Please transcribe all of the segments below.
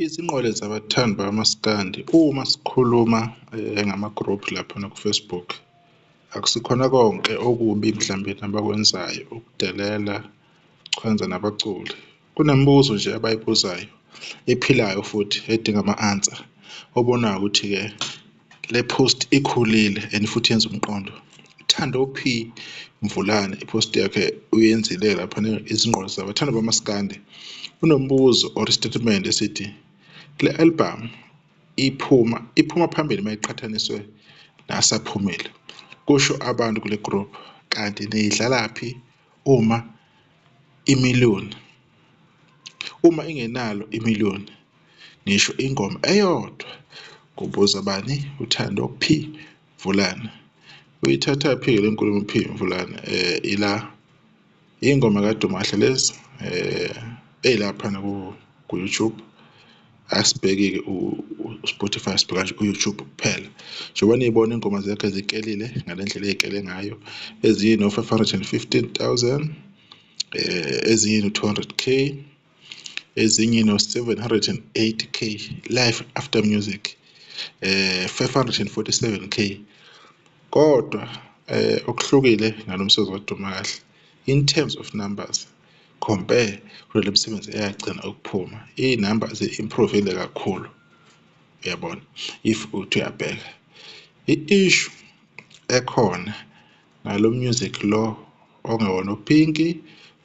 Izinqwele zabathandi bamaskandi uma sikhuluma ngama-group laphana ku-Facebook, akusikhona konke okubi mhlambe nabakwenzayo ukudelela, ukuchwanza nabaculi. Kunemibuzo nje abayibuzayo ephilayo futhi edinga ama-answer. Obonayo ukuthi-ke le post ikhulile and futhi yenza umqondo. Thando P Mvulane ipost yakhe uyenzile laphana izinqwele zabathandi bamaskandi. Unombuzo or statement esithi le album iphuma phambili mayiqhathaniswe nasaphumile. Kusho abantu kule group kanti niyidlalaphi uma ingenalo imiliyoni ngisho ingoma eyodwa. Kubuza bani? Uthando P Mvulane. Uyithatha-phi le nkulumo P Mvulane? Ingoma kaDumahle lezi ey'laphana ku-YouTube. Asibheki-ke u-Spotify, sibheka nje u-YouTube kuphela. Njengoba niyibona iy'ngoma zakhe zikelile ngale ndlela ey'kele ngayo. Ezinye no-515,000, ezinye no-200K, ezinye no-708K live after music, 547K. Kodwa okuhlukile ngalo msebenzi kaDumakahle in terms of numbers compare kule msebenzi eyagcina ukuphuma, iy'namba zi-improvile kakhulu. Uyabona, if uthi uyabheka i-issue ekhona ngalo music lo ongewona uPinki,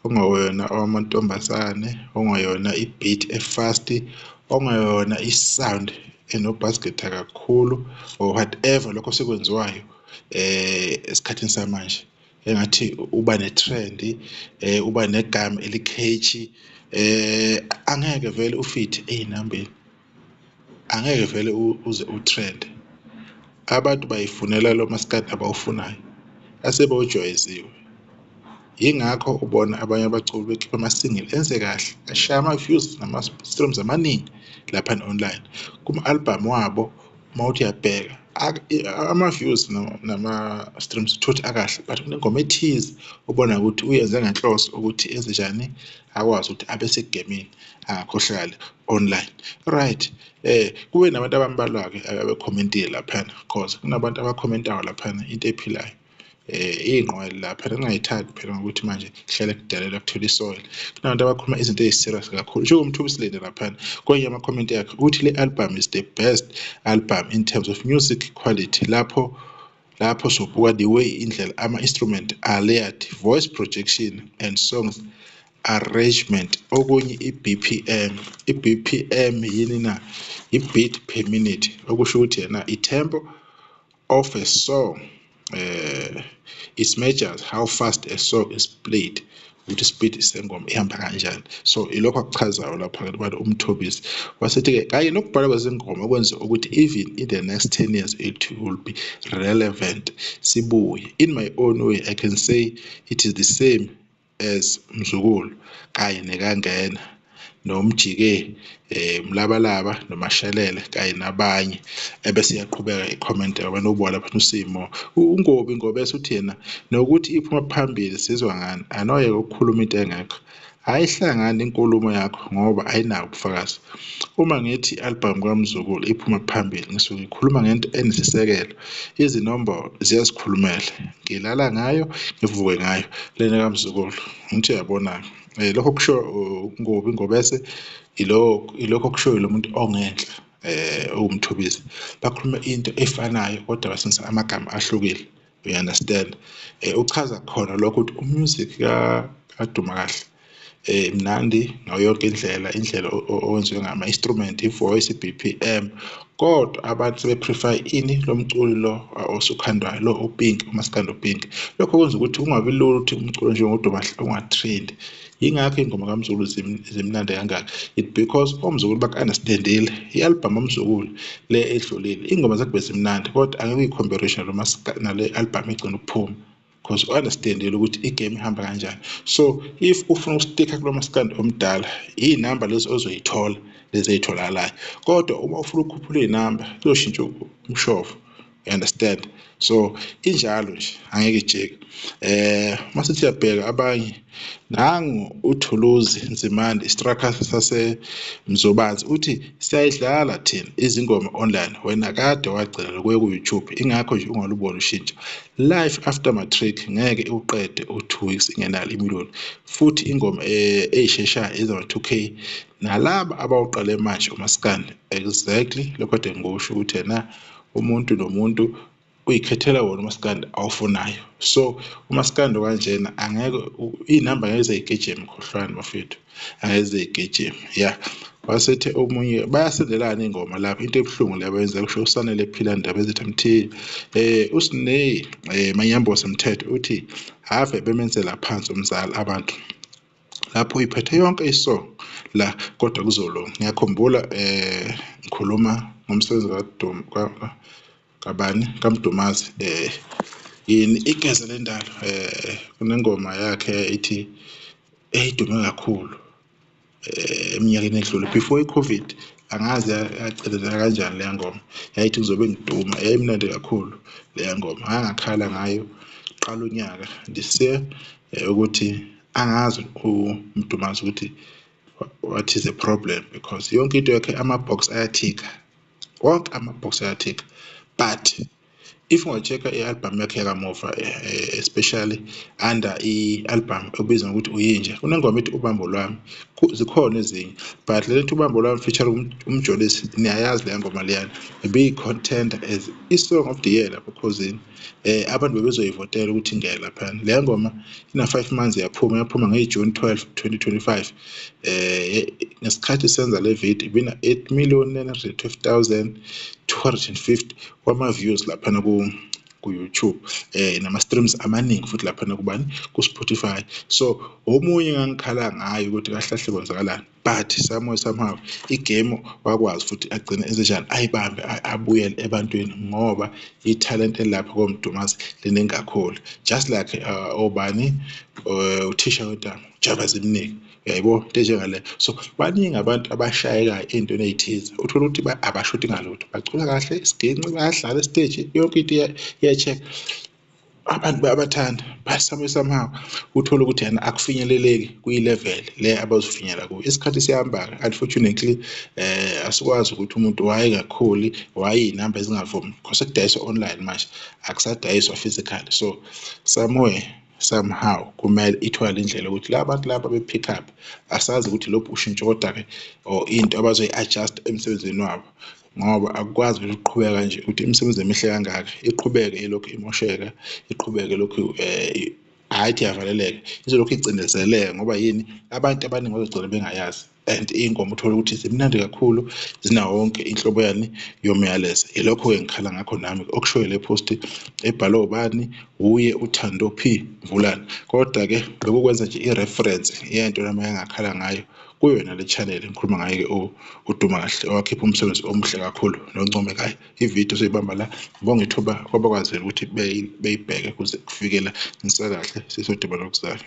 ongewona owamantombazane, ongeyona i-beat e-fast, ongeyona i-sound enobhasiketha kakhulu or whatever lokho sekwenziwayo esikhathini samanje. Engathi uba ne-trend, uba negama eli-catchy, angeke vele ufithe ey'nambeni, angeke vele uze utrend. Abantu bayifunela lo maskandi abawufunayo, asebewujwayezile. Yingakho ubona abanye abaculi bekhipha ama-single enze kahle, ashaya ama-views nama-streams amaningi laphana online. Kuma-album wabo mawuthi uyabheka ama-views nama-streams uthole ukuthi akahle, but kunengoma ethize ubona ukuthi uyenze ngenhloso ukuthi enze njani, akwazi ukuthi abe segemini angakhohlakali online. Right, kube nabantu abambalwa-ke abakhomentile laphana cause kunabantu abakhomentayo laphana into ephilayo. Iy'nqwele laphana ngingayithandi phela ngokuthi manje kuhlale kudalela kuthola isoil. Kunabantu abakhuluma izinto ey'serious kakhulu njengoMthubisile laphana kwenye amakhomenti yakhe uthi le album is the best album in terms of music quality. Lapho sobuka the way indlela ama-instrument are layered, voice projection and songs arrangement. Okunye i-BPM yini na? I-beat per minute, okusho ukuthi yena i-tempo of a song it measures how fast a song is played, ukuthi speed sengoma ihamba kanjani. So ilokho akuchazayo lapha abantu uMthobisi wasethi-ke kanye nokubhalwa kwezingoma okwenza ukuthi even in the next 10 years it will be relevant. Sibuye, in my own way I can say it is the same as Mzukulu kanye neKangena nomjike Mlabalaba noMashelele kanye nabanye. Ebese iyaqhubeka i-comment abantu obuka lapha uSimo uNgobi bese uthi yena nokuthi iphuma phambili sizwa ngani, anoyeke ukukhuluma into engekho, ayihlangani inkulumo yakho ngoba ayinawo ubufakazi. Uma ngithi i-album kaMzukulu iphuma phambili ngisuke ngikhuluma ngento enesisekelo, izinombolo ziyasikhulumela, ngilala ngayo ngivuke ngayo. Lena kaMzukulu ngithi uyabona lokho kusho Ngobi bese ilokho kushoyo lo muntu ongenhla uMthobisi. Bakhuluma into efanayo kodwa basebenzisa amagama ahlukile. You understand? Uchaza khona lokho ukuthi umusic kaDumakahle mnandi ngayo yonke indlela owenziwe ngama-instrument, i-voice, i-BPM, kodwa abantu sebeprefer ini lo mculi lo osukhandwayo lo uPinki, umaskandi uPinki. Lokho kwenza ukuthi kungabi lula ukuthi umculo njengoDumahle ungatrend. Yingakho iy'ngoma kaMzukulu zimnandi kangaka. It because oMzukulu baku-understand-ile i-album kaMzukulu le edlulile iy'ngoma zakhe bezimnandi kodwa angeke uyi-comparison nale album egcina ukuphuma because u-understand-ile ukuthi igame ihamba kanjani. So if ufuna ukustikha kulo maskandi omdala, iy'namba lezi ozoyithola lezi ey'tholakalayo, kodwa uma ufuna ukukhuphula iy'namba kuzoshintsha umshova. you understand. So injalo nje angeke ijike. Mase siyabheka abanye nangu uThuluzi Nzimande Strikers sase-Mzobazi uthi siyayidlala thina izingoma online wena kade wagcina lokuya ku-YouTube ingakho nje ungaluboni ushintsho. Life after matric ngeke uqede u2 weeks ingenalo imiliyoni futhi ingoma eyisheshayo ezama-2K nalaba abawuqale manje umaskandi exactly lokho kade ngikusho ukuthi yena umuntu nomuntu uyikhethela wona umaskandi awufunayo. So umaskandi kanjena angeke inamba ngeke zayigejeme khohlwane bafethu angeke zayigejeme yeah. Wasethe omunye bayasendelana ingoma lapha into ebuhlungu leyo benza kusho usanele phila ndaba ezithamthile uSney Manyambo Semthetho uthi have bemenzela phansi umzali abantu lapho iphethe yonke isong la kodwa kuzolunga. Ngiyakhumbula ngikhuluma ngomsebenzi kabani kaMdumazi yini igeze lendalo kunengoma yakhe ithi eyidume kakhulu eminyakeni edlule before iCovid angazi yacelezela kanjani leya ngoma yayithi ngizobe ngiduma yayimnandi kakhulu leya ngoma ngangakhala ngayo qala unyaka ndisiya ukuthi angazi uMdumazi ukuthi what is the problem because yonke into yakhe amabox ayathika wonke amabox ayathika but if unga-check i-album yakhe yakamuva especially under i-album obizwa ngokuthi uyinja kunengoma ethi ubambo lwami zikhona ezinye but le nto ubambo lwami featuring umjolisi niyayazi leya ngoma leyana beyi-contender as i-song of the year lapho ekhosini abantu bebezoyivotela ukuthi ingene laphana. Leya ngoma ina 5 months yaphuma ngeJune 12 2025 ngesikhathi senza le video ibina 8,912,250 kwama-views laphana ku-YouTube nama-streams amaningi futhi laphana kubani ku-Spotify. So omunye ngangikhala ngayo ukuthi kahlahle kwenzakalani but somehow igame wakwazi futhi agcine ezenjani ayibambe abuyele ebantwini ngoba i-talent elapha koMdumazi liningi kakhulu just like obani uthisha wetama Jabazi Mniki uyayibona into enjengale. So baningi abantu abashayekayo ey'ntweni ey'thize uthola ukuthi abashoti ngalutho bacula kahle isiginci bayadlala esiteji yonke into iya-check abantu bayabathanda but somehow uthola ukuthi yena akufinyeleleki kwi-level le abazofinyelela kuyo. Isikhathi sihamba unfortunately asikwazi ukuthi umuntu wayekakhulu wayinamba ezingavumi because sekudayiswa online manje akusadayiswa physical. So somehow kumele ithwale indlela ukuthi la bantu laba be-pick up asazi ukuthi lophu ushintsho kodwa-ke or into abazoyi-adjust emsebenzini wabo ngoba akukwazi ukuthi uqhubeka nje ukuthi imisebenzi emihle kangaka iqhubeke ilokhu imosheka iqhubeke lokhu hayithi yavaleleka izolokhu icindezeleka ngoba yini abantu abaningi bazogcina bengayazi and iy'ngoma uthola ukuthi zimnandi kakhulu zinawo wonke inhlobo yani yomyalezo. Ilokho-ke ngikhala ngakho nami okushoyo le post ebhalwe ubani uye uThando P Mvulane kodwa-ke lokhu kwenza nje i-reference yento nami engakhala ngayo kuyona le channel ngikhuluma ngayo-ke uDuma Kahle owakhipha umsebenzi omuhle kakhulu noncomekayo. Ividiyo soyibamba la ngibonga ithuba kwabakwazile ukuthi beyibheke kuze kufikela ngisakahle sisodibana okuzayo.